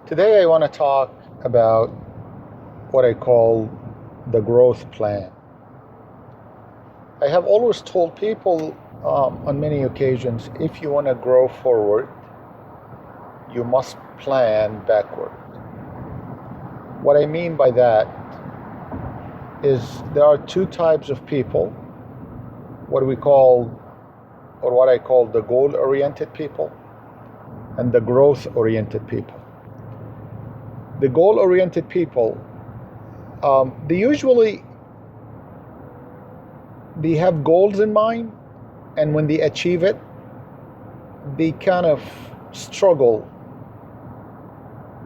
Today I want to talk about what I call the growth plan. I have always told people on many occasions, if you want to grow forward, you must plan backward. What I mean by that is there are two types of people, what I call the goal-oriented people and the growth-oriented people. The goal-oriented people, they have goals in mind, and when they achieve it, they kind of struggle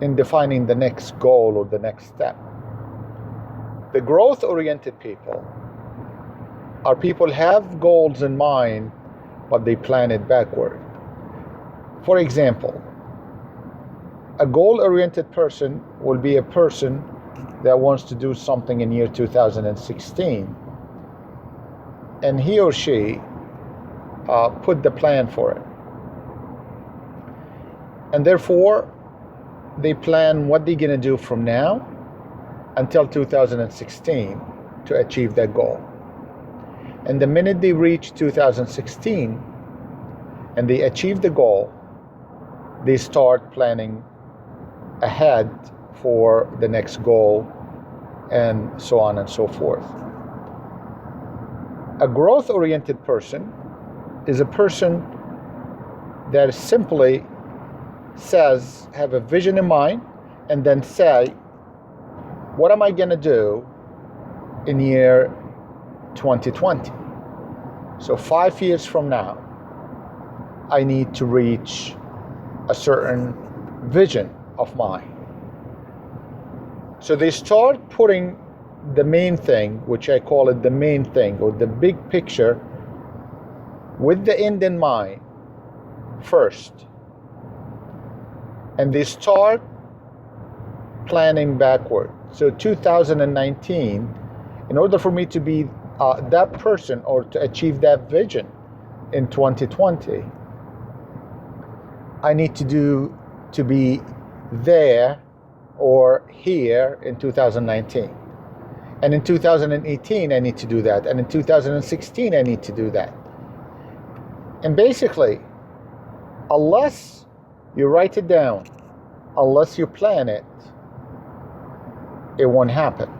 in defining the next goal or the next step. The growth-oriented people are people have goals in mind, but they plan it backward. For example, a goal-oriented person will be a person that wants to do something in year 2016, and he or she put the plan for it. And therefore, they plan what they're going to do from now until 2016 to achieve that goal. And the minute they reach 2016 and they achieve the goal, they start planning ahead for the next goal, and so on and so forth. A growth-oriented person is a person that simply says, have a vision in mind, and then say, what am I going to do in year 2020? So 5 years from now, I need to reach a certain vision of mine. So they start putting the main thing, which I call it the main thing, or the big picture, with the end in mind first. And they start planning backward. So 2019, in order for me to be that person or to achieve that vision in 2020, I need to be there or here in 2019. And in 2018, I need to do that. And in 2016, I need to do that. And basically, unless you write it down, unless you plan it, it won't happen.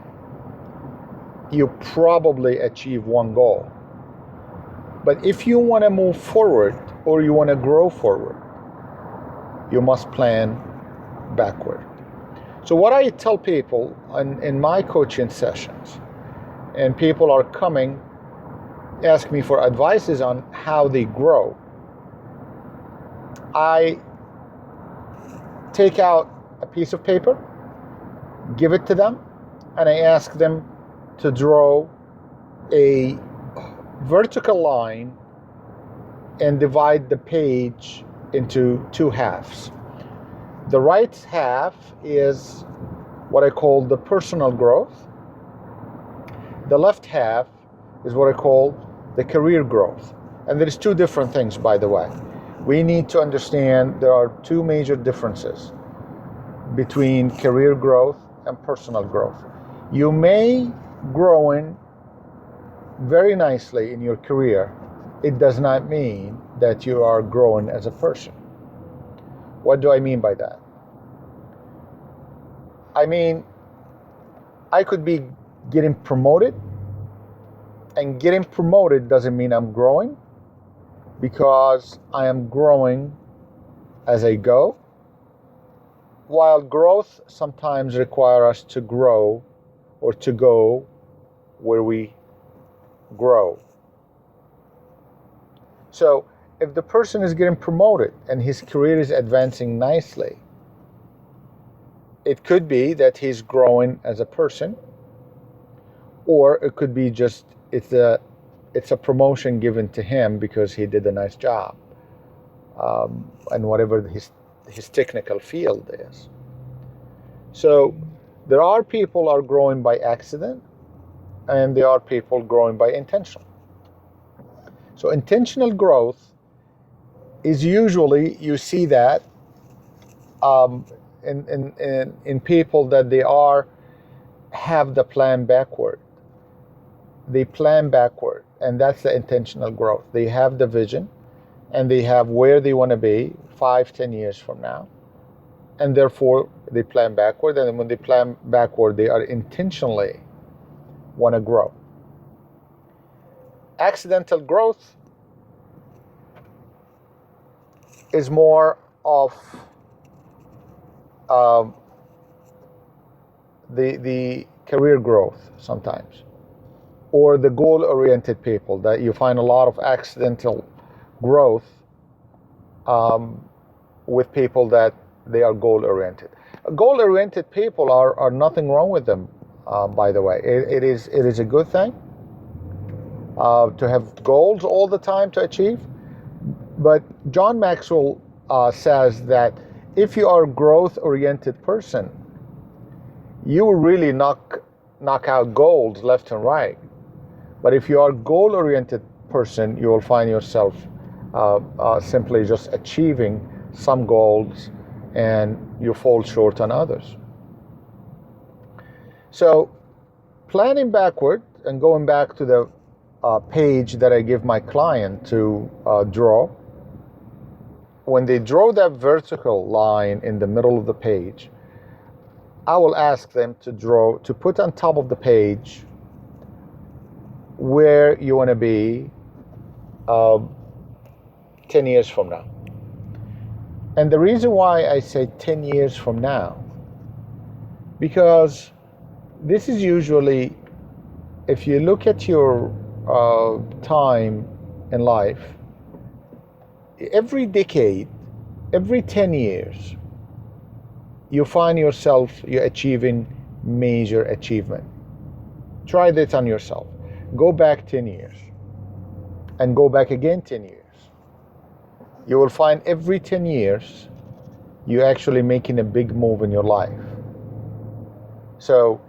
You probably achieve one goal. But if you want to move forward or you want to grow forward, you must plan backward. So what I tell people in my coaching sessions, and people are coming, ask me for advices on how they grow, I take out a piece of paper, give it to them, and I ask them to draw a vertical line and divide the page into two halves. The right half is what I call the personal growth. The left half is what I call the career growth. And there's two different things, by the way. We need to understand there are two major differences between career growth and personal growth. You may grow very nicely in your career. It does not mean that you are growing as a person. What do I mean by that? I mean, I could be getting promoted, and getting promoted doesn't mean I'm growing, because I am growing as I go, while growth sometimes requires us to grow or to go where we grow. So if the person is getting promoted and his career is advancing nicely, it could be that he's growing as a person, or it could be just it's a promotion given to him because he did a nice job, and whatever his technical field is. So there are people are growing by accident, and there are people growing by intention. So intentional growth is usually, you see that in people that they have the plan backward. They plan backward, and that's the intentional growth. They have the vision, and they have where they want to be 5-10 years from now, and therefore they plan backward. And when they plan backward, they are intentionally want to grow. Accidental growth is more of the career growth sometimes, or the goal-oriented people, that you find a lot of accidental growth with people that they are goal-oriented. Goal-oriented people are nothing wrong with them, by the way. It is a good thing to have goals all the time to achieve. But John Maxwell says that if you are a growth-oriented person, you will really knock out goals left and right. But if you are a goal-oriented person, you will find yourself simply just achieving some goals, and you fall short on others. So planning backward and going back to the page that I give my client to draw, when they draw that vertical line in the middle of the page, I will ask them to put on top of the page where you want to be 10 years from now. And the reason why I say 10 years from now, because this is usually, if you look at your time in life, every decade, every 10 years, you find yourself, you're achieving major achievement. Try that on yourself. Go back 10 years and go back again 10 years. You will find every 10 years you're actually making a big move in your life. So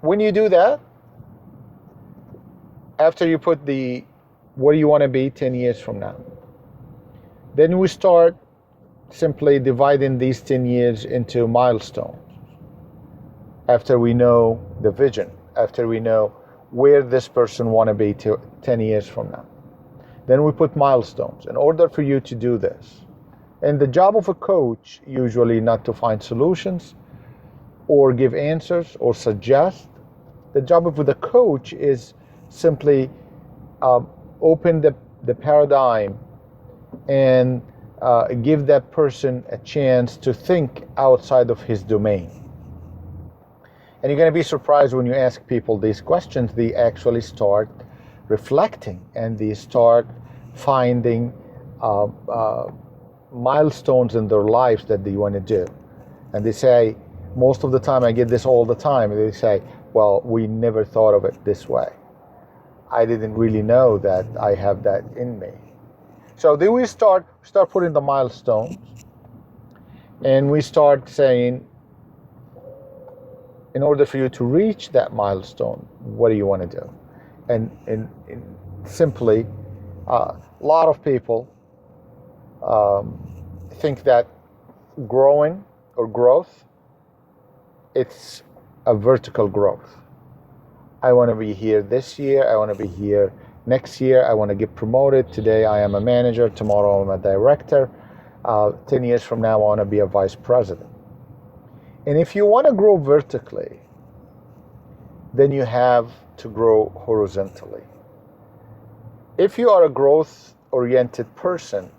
when you do that, after you put where you want to be 10 years from now, then we start simply dividing these 10 years into milestones. After we know the vision, after we know where this person want to be 10 years from now, then we put milestones in order for you to do this. And the job of a coach, usually not to find solutions or give answers or suggest. The job of the coach is simply open the paradigm and give that person a chance to think outside of his domain. And you're going to be surprised when you ask people these questions, they actually start reflecting and they start finding milestones in their lives that they want to do. And they say, most of the time, I get this all the time, they say, well, we never thought of it this way. I didn't really know that I have that in me. So then we start putting the milestones, and we start saying, in order for you to reach that milestone, what do you want to do? And simply, a lot of people think that growing or growth, it's a vertical growth. I want to be here this year, I want to be here next year, I want to get promoted. Today I am a manager, tomorrow I'm a director. 10 years from now I want to be a vice president. And if you want to grow vertically, then you have to grow horizontally. If you are a growth-oriented person,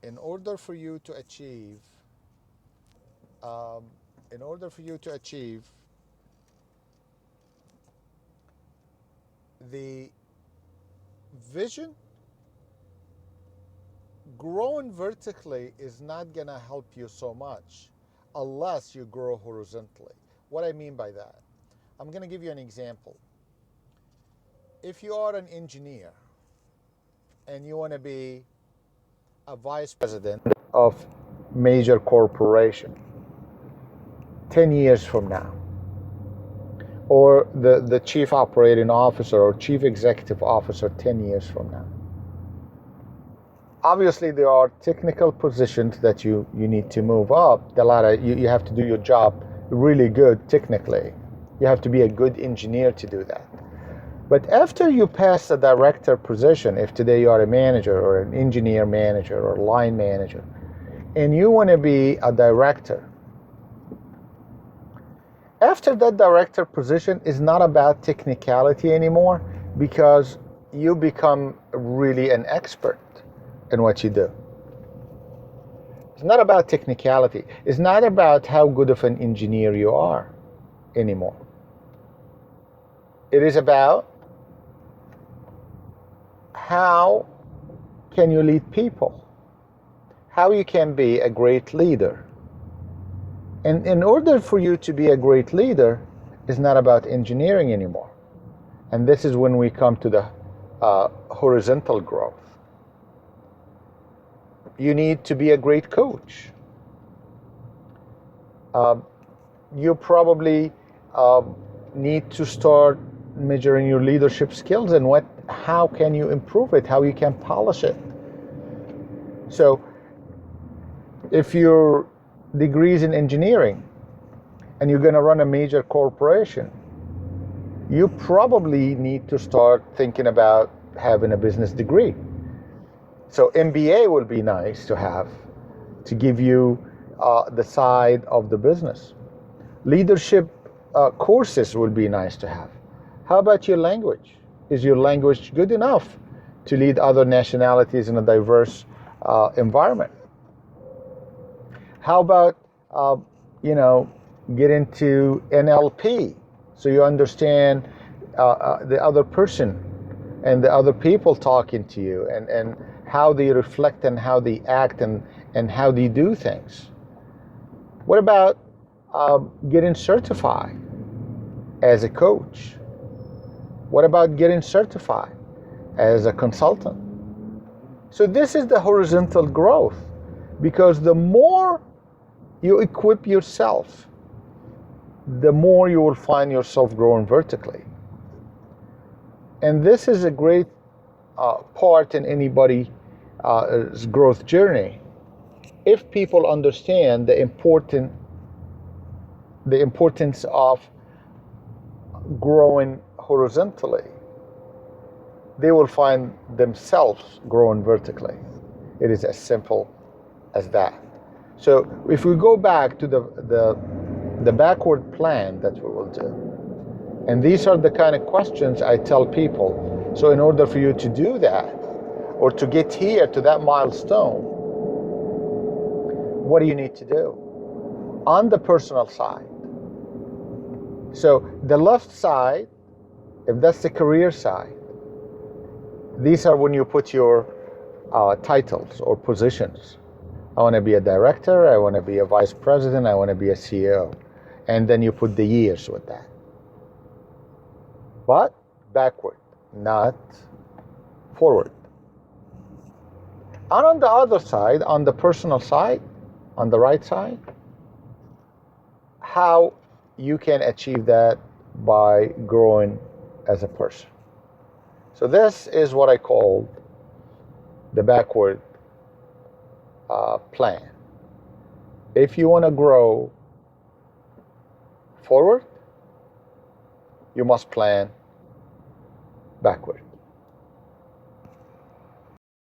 in order for you to achieve the vision, growing vertically is not going to help you so much unless you grow horizontally. What I mean by that, I'm going to give you an example. If you are an engineer and you want to be a vice president of major corporation 10 years from now, or the chief operating officer or chief executive officer 10 years from now, Obviously, there are technical positions that you need to move up the ladder. You have to do your job really good technically. You have to be a good engineer to do that. But after you pass the director position, if today you are a manager or an engineer manager or line manager, and you want to be a director, after that director position is not about technicality anymore, because you become really an expert in what you do. It's not about technicality. It's not about how good of an engineer you are anymore. It is about how can you lead people, how you can be a great leader. And in order for you to be a great leader, it's not about engineering anymore. And this is when we come to the horizontal growth. You need to be a great coach. You probably need to start measuring your leadership skills and how can you improve it, how you can polish it. So if your degree is in engineering and you're going to run a major corporation, you probably need to start thinking about having a business degree. So MBA will be nice to have, to give you the side of the business. Leadership courses will be nice to have. How about your language? Is your language good enough to lead other nationalities in a diverse environment? How about, get into NLP so you understand the other person and the other people talking to you and how they reflect and how they act and how they do things. What about getting certified as a coach? What about getting certified as a consultant? So this is the horizontal growth, because the more you equip yourself, the more you will find yourself growing vertically. And this is a great part in anybody's growth journey. If people understand the importance of growing horizontally, they will find themselves growing vertically. It is as simple as that. So if we go back to the backward plan that we will do, and these are the kind of questions I tell people. So in order for you to do that, or to get here to that milestone, what do you need to do? On the personal side. So the left side, if that's the career side, these are when you put your titles or positions. I want to be a director, I want to be a vice president, I want to be a CEO. And then you put the years with that. But backward, not forward. And on the other side, on the personal side, on the right side, how you can achieve that by growing as a person. So this is what I call the backward plan. If you want to grow forward, you must plan backward.